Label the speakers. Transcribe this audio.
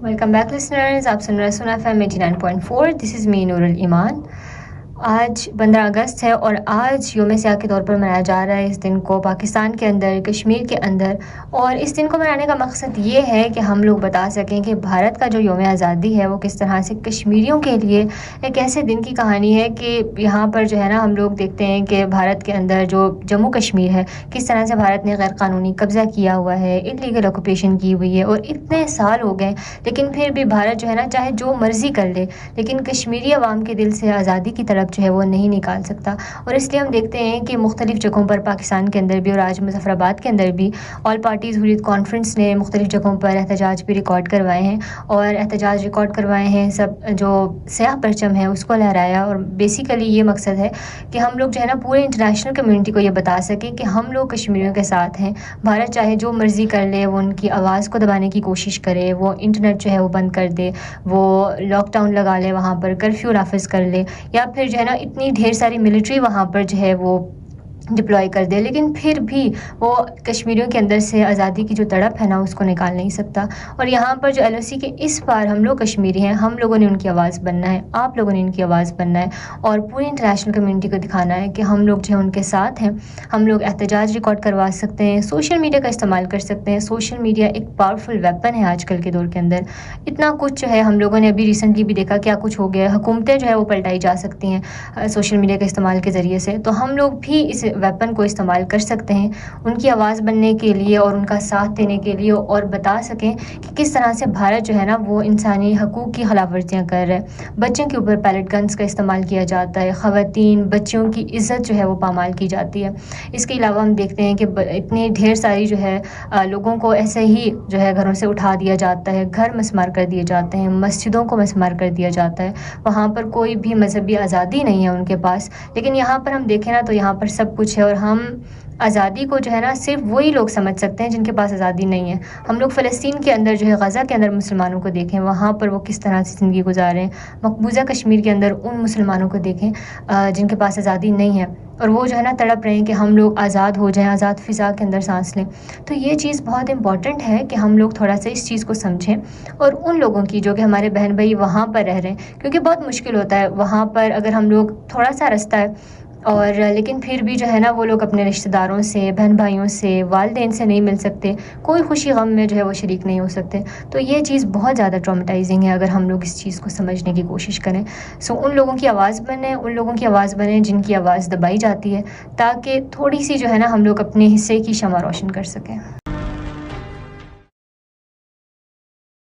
Speaker 1: Welcome back listeners, आप सुन रहे सुना FM 89.4। This is me Noorul Iman. आज 15 अगस्त है और आज योम सियाह के तौर पर मनाया जा रहा है इस दिन को पाकिस्तान के अंदर, कश्मीर के अंदर। और इस दिन को मनाने का मकसद ये है कि हम लोग बता सकें कि भारत का जो योम आज़ादी है वो किस तरह से कश्मीरियों के लिए एक ऐसे दिन की कहानी है कि यहाँ पर जो है ना हम लोग देखते हैं कि भारत के अंदर जो जम्मू कश्मीर है किस तरह से भारत ने गैर कानूनी कब्ज़ा किया हुआ है, इलीगल ऑक्यूपेशन की हुई है और इतने साल हो गए, लेकिन फिर भी भारत जो है ना चाहे जो मर्ज़ी कर ले, लेकिन कश्मीरी अवाम के दिल से आज़ादी की तरफ जो है वो नहीं निकाल सकता। और इसलिए हम देखते हैं कि मुख्तलिफ़ जगहों पर पाकिस्तान के अंदर भी और आज मुज़फ़्फ़राबाद के अंदर भी ऑल पार्टीज़ हुर्रियत कॉन्फ्रेंस ने मुख्तलिफ़ जगहों पर एहतजाज भी रिकॉर्ड करवाए हैं और एहतजाज रिकॉर्ड करवाए हैं। सब जो स्याह परचम है उसको लहराया और बेसिकली ये मकसद है कि हम लोग जो है ना पूरे इंटरनेशनल कम्युनिटी को ये बता सकें कि हम लोग कश्मीरियों के साथ हैं। भारत चाहे जो मर्ज़ी कर ले, वो उनकी आवाज़ को दबाने की कोशिश करे, वो इंटरनेट जो है वो बंद कर दे, वो लॉकडाउन लगा ले, वहाँ पर कर्फ्यू नाफिज कर ले, या फिर जो है ना इतनी ढेर सारी मिलिट्री वहाँ पर जो है वो डिप्लॉय कर दे, लेकिन फिर भी वो कश्मीरियों के अंदर से आज़ादी की जो तड़प है ना उसको निकाल नहीं सकता। और यहाँ पर जो LOC के इस बार हम लोग कश्मीरी हैं, हम लोगों ने उनकी आवाज़ बनना है, आप लोगों ने इनकी आवाज़ बनना है और पूरी इंटरनेशनल कम्युनिटी को दिखाना है कि हम लोग जो है उनके साथ हैं। हम लोग एहतजाज रिकॉर्ड करवा सकते हैं, सोशल मीडिया का इस्तेमाल कर सकते हैं। सोशल मीडिया एक पावरफुल वेपन है आजकल के दौर के अंदर। इतना कुछ जो है हम लोगों ने अभी रिसेंटली भी देखा क्या कुछ हो गया, हुकूमतें जो है वो पलटाई जा सकती हैं सोशल मीडिया के इस्तेमाल के ज़रिए से। तो हम लोग भी इस वेपन को इस्तेमाल कर सकते हैं उनकी आवाज़ बनने के लिए और उनका साथ देने के लिए, और बता सकें कि किस तरह से भारत जो है ना वो इंसानी हकूक़ की खिलाफ वर्जियाँ कर रहा है। बच्चों के ऊपर पैलेट गन्स का इस्तेमाल किया जाता है, ख़वातीन बच्चियों की इज़्ज़त जो है वो पामाल की जाती है। इसके अलावा हम देखते हैं कि इतनी ढेर सारी जो है लोगों को ऐसे ही जो है घरों से उठा दिया जाता है, घर मस्मार कर दिए जाते हैं, मस्जिदों को मस्मार कर दिया जाता है। वहाँ पर कोई भी मजहबी आज़ादी नहीं है उनके पास, लेकिन यहाँ पर हम देखें ना तो यहाँ पर सब कुछ है। और हम आज़ादी को जो है ना सिर्फ वही लोग समझ सकते हैं जिनके पास आज़ादी नहीं है। हम लोग फ़लस्तीन के अंदर जो है गज़ा के अंदर मुसलमानों को देखें, वहाँ पर वो किस तरह से ज़िंदगी गुजारें। मकबूजा कश्मीर के अंदर उन मुसलमानों को देखें जिनके पास आज़ादी नहीं है और वो जो है ना तड़प रहे हैं कि हम लोग आज़ाद हो जाएं, आज़ाद फ़िज़ा के अंदर सांस लें। तो ये चीज़ बहुत इंपॉर्टेंट है कि हम लोग थोड़ा सा इस चीज़ को समझें और उन लोगों की जो कि हमारे बहन भाई वहाँ पर रह रहे हैं, क्योंकि बहुत मुश्किल होता है वहाँ पर अगर हम लोग थोड़ा सा रास्ता है और लेकिन फिर भी जो है ना वो लोग अपने रिश्तेदारों से, बहन भाइयों से, वालिदैन से नहीं मिल सकते, कोई खुशी गम में जो है वो शरीक नहीं हो सकते। तो ये चीज़ बहुत ज़्यादा ट्रॉमेटाइजिंग है अगर हम लोग इस चीज़ को समझने की कोशिश करें। सो उन लोगों की आवाज़ बने, उन लोगों की आवाज़ बने जिनकी आवाज़ दबाई जाती है, ताकि थोड़ी सी जो है ना हम लोग अपने हिस्से की शमع रोशन कर सकें।